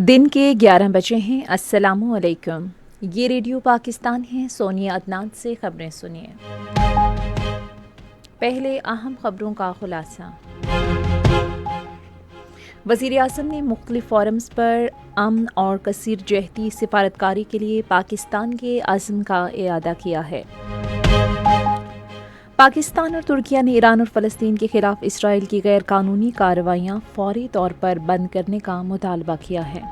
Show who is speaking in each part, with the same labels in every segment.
Speaker 1: दिन के 11 बजे हैं। अस्सलाम वालेकुम। ये रेडियो पाकिस्तान है। सोनिया अदनान से खबरें सुनिए। पहले अहम खबरों का खुलासा। वज़ीर आज़म ने मुख्तलिफ फोरम्स पर अमन और कसीर जहती सिफारतकारी के लिए पाकिस्तान के अज़्म का इआदा किया है। पाकिस्तान और तुर्किया ने ईरान और फ़लस्तीन के खिलाफ इसराइल की गैर कानूनी कार्रवाइयाँ फौरी तौर पर बंद करने का मुतालबा किया है।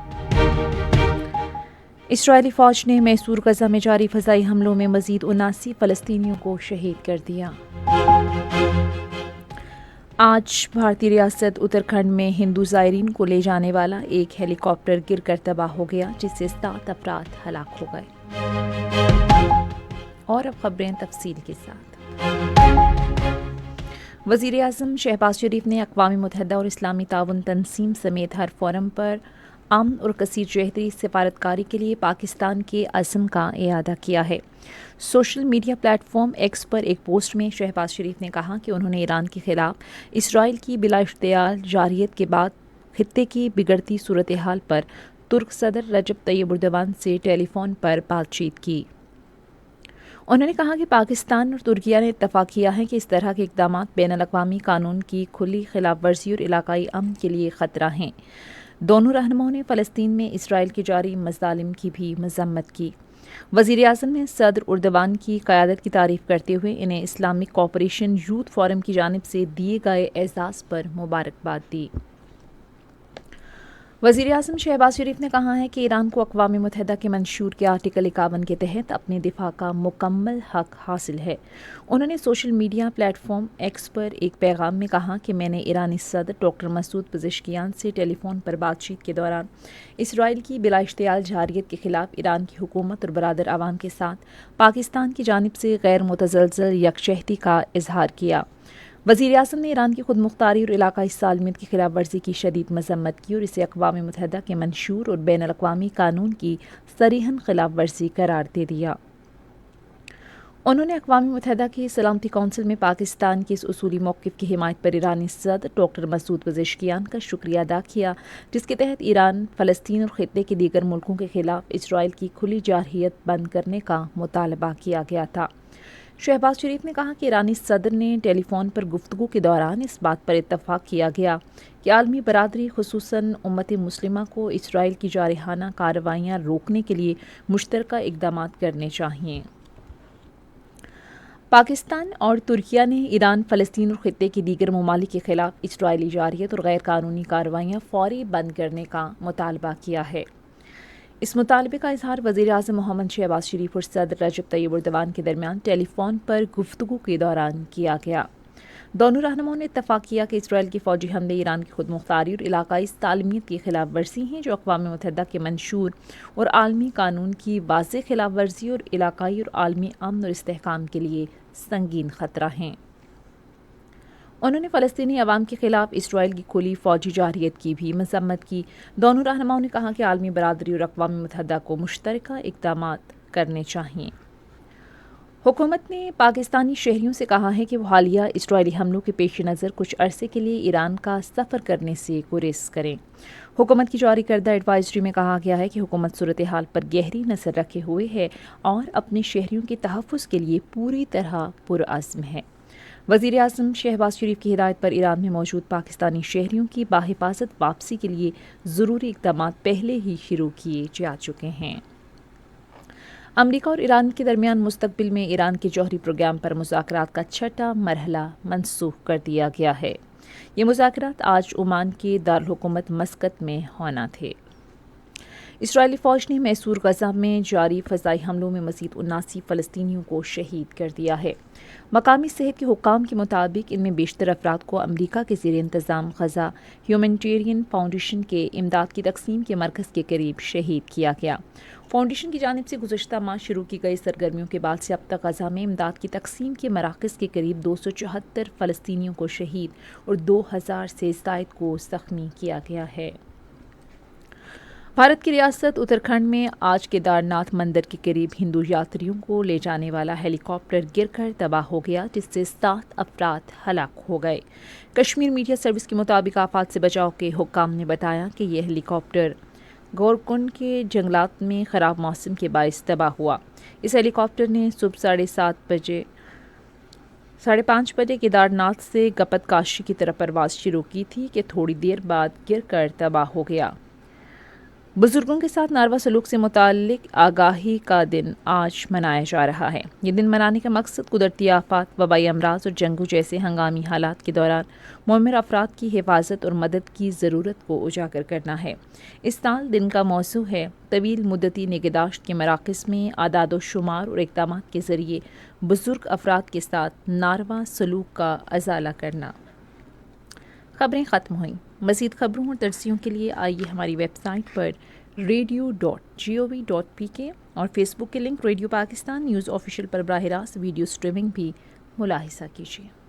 Speaker 1: इसराइली फ़ौज ने मैसूर गज़ा में जारी फ़ज़ाई हमलों में मज़ीद 79 फ़लस्तीनियों को शहीद कर दिया। आज भारतीय रियासत उत्तराखंड में हिंदू ज़ायरीन को ले जाने वाला एक हेलीकॉप्टर गिरकर तबाह हो गया, जिससे 7 अफराद हलाक हो गए। और अब खबरें तफसील के साथ। वज़ीर आज़म शहबाज शरीफ ने अक़वाम मुत्तहिदा और इस्लामी ताउन तंजीम समेत हर फोरम पर अमन और कसीर जहती सिफारतकारी के लिए पाकिस्तान के अज़्म का इआदा किया है। सोशल मीडिया प्लेटफॉर्म एक्स पर एक पोस्ट में शहबाज शरीफ ने कहा कि उन्होंने ईरान के खिलाफ इसराइल की बिला इख्तियार जारियत के बाद खित्ते की बिगड़ती सूरत हाल पर तुर्क सदर रजब तैयब एर्दोगान से टेलीफोन पर बातचीत की। उन्होंने कहा कि पाकिस्तान और तुर्किया ने इत्तफ़ाक़ किया है कि इस तरह के इक़दाम बैनुल-अक़वामी कानून की खुली खिलाफ वर्जी और इलाकाई अमन के लिए ख़तरा हैं। दोनों रहनुमाओं ने फ़लस्तीन में इसराइल की जारी मज़ालिम की भी मज़म्मत की। वज़ीर आज़म ने सदर एर्दोगान की क़यादत की तारीफ़ करते हुए इन्हें इस्लामिक कोऑपरेशन यूथ फोरम की जानिब से दिए गए एज़ाज़ पर मुबारकबाद दी। वज़ीर आज़म शहबाज शरीफ ने कहा है कि ईरान को अक़वाम मुत्तहिदा के मंशूर के आर्टिकल 51 के तहत अपने दिफा का मुकम्मल हक़ हासिल है। उन्होंने सोशल मीडिया प्लेटफॉर्म एक्स पर एक पैगाम में कहा कि मैंने ईरानी सदर डॉक्टर मसूद पज़ेश्कियान से टेलीफोन पर बातचीत के दौरान इसराइल की बिला इख्तियार जारियत के खिलाफ ईरान की हुकूमत और बरादर आवाम के साथ पाकिस्तान की जानिब से गैर मुतज़लज़ल यकजहती का इजहार किया। वज़ीर आज़म ने ईरान की खुद मुख्तारी और इलाकाई सालमियत की खिलाफ वर्जी की शदीद मज़म्मत की और इसे अक़वाम मुत्तहिदा के मंशूर और बैनुल-अक़वामी कानून की सरीहन खिलाफ वर्जी करार दे दिया। उन्होंने अक़वाम मुत्तहिदा की सलामती कौंसिल में पाकिस्तान के इस उसूली मौक़िफ़ की हिमायत पर ईरानी सदर डॉक्टर मसूद पज़ेश्कियान का शुक्रिया अदा किया, जिसके तहत ईरान, फ़लस्तीन और ख़ित्ते के दीगर मुल्कों के खिलाफ इसराइल की खुली जारहियत बंद करने का मुतालबा किया गया था। शहबाज शरीफ ने कहा कि ईरानी सदर ने टेलीफोन पर गुफ्तगू के दौरान इस बात पर इत्तफ़ाक़ किया गया कि आलमी बरादरी ख़ुसूसन उम्मत मुस्लिमा को इसराइल की जारहाना कार्रवाइयाँ रोकने के लिए मुश्तरका इक़दाम करने चाहिए। पाकिस्तान और तुर्किया ने ईरान, फ़लस्तीन और ख़ित्ते के दीगर ममालिक के खिलाफ इसराइली जारियत और गैर कानूनी कार्रवाइयाँ फ़ौरी बंद करने का मुतालबा किया है। इस मुतालबे का इजहार वज़ीर आज़म मोहम्मद शहबाज शरीफ और सदर रजब तैयब एर्दोगान के दरमियान टेलीफोन पर गुफ्तगू के दौरान किया गया। दोनों रहनुमाओं ने इत्तफ़ाक़ किया कि इसराइल के फ़ौजी हमले ईरान की खुद मुख्तारी और इलाकाई सालमियत की खिलाफ वर्जी हैं, जो अक़वाम मुत्तहिदा के मंशूर और आलमी कानून की वाज़ेह खिलाफ वर्जी और इलाकाई और आलमी अमन और इस्तेहकाम के लिए संगीन ख़तरा हैं। उन्होंने फ़लस्तीनी अवाम के खिलाफ इसराइल की खुली फ़ौजी जारहियत की भी मज़म्मत की। दोनों रहनुमाओं ने कहा कि आलमी बरादरी और अक़वाम मुत्तहिदा को मुश्तरका इक़दाम करने चाहिए। हुकूमत ने पाकिस्तानी शहरियों से कहा है कि वो हालिया इसराइली हमलों के पेश नज़र कुछ अरसे के लिए ईरान का सफ़र करने से गुरेज करें। हुकूमत की जारी करदा एडवाइजरी में कहा गया है कि हुकूमत सूरत हाल पर गहरी नज़र रखे हुए है और अपने शहरियों के तहफ़्फ़ुज़ के लिए पूरी तरह पुरअज़्म है। वज़ीर आज़म शहबाज शरीफ की हिदायत पर ईरान में मौजूद पाकिस्तानी शहरियों की बाहिफाजत वापसी के लिए ज़रूरी इक़दाम पहले ही शुरू किए जा चुके हैं। अमरीका और ईरान के दरमियान मुस्तक़बिल में ईरान के जौहरी प्रोग्राम पर मुज़ाकरात का छठा मरहला मनसूख कर दिया गया है। ये मुज़ाकरात आज ओमान के दारुल हुकूमत मस्कत में होना थे। इसराइली फ़ौज ने मैसूर गज़ा में जारी फ़ज़ाई हमलों में मज़ीद 79 फ़लस्तीनियों को शहीद कर दिया है। मकामी सेहत के हुक्काम के मुताबिक इनमें बेशतर अफराद को अमरीका के ज़ेर इंतज़ाम गज़ा ह्यूमैनिटेरियन फाउंडेशन के इमदाद की तकसीम के मरकज़ के करीब शहीद किया गया। फाउंडेशन की जानिब से गुज़श्ता माह शुरू की गई सरगर्मियों के बाद से अब तक गज़ा में इमदाद की तकसीम के मराकज़ के करीब 274 फ़लस्तीनियों को शहीद और 2000 से ज़ायद को ज़ख्मी किया गया है। भारत की रियासत उत्तराखंड में आज केदारनाथ मंदिर के करीब हिंदू यात्रियों को ले जाने वाला हेलीकॉप्टर गिरकर तबाह हो गया, जिससे 7 अफराद हलाक हो गए। कश्मीर मीडिया सर्विस के मुताबिक आफात से बचाव के हुक्काम ने बताया कि यह हेलीकॉप्टर گورکنڈ کے جنگلات میں خراب موسم کے باعث تباہ ہوا۔ اس ہیلی کاپٹر نے صبح 5:30 بجے کیدار ناتھ سے گپت کاشی کی طرف پرواز شروع کی تھی کہ تھوڑی دیر بعد گر کر تباہ ہو گیا۔ بزرگوں کے ساتھ ناروا سلوک سے متعلق آگاہی کا دن آج منایا جا رہا ہے۔ یہ دن منانے کا مقصد قدرتی آفات، وبائی امراض اور جنگوں جیسے ہنگامی حالات کے دوران معمر افراد کی حفاظت اور مدد کی ضرورت کو اجاگر کرنا ہے۔ اس سال دن کا موضوع ہے طویل مدتی نگہداشت کے مراکز میں اعداد و شمار اور اقدامات کے ذریعے بزرگ افراد کے ساتھ ناروا سلوک کا ازالہ کرنا۔ خبریں ختم ہوئیں۔ مزید خبروں اور تجزیوں کے لیے آئیے ہماری ویب سائٹ پر radio.gov.pk اور فیس بک کے link radio Pakistan news official پر براہ راست ویڈیو سٹریمنگ بھی ملاحظہ کیجیے۔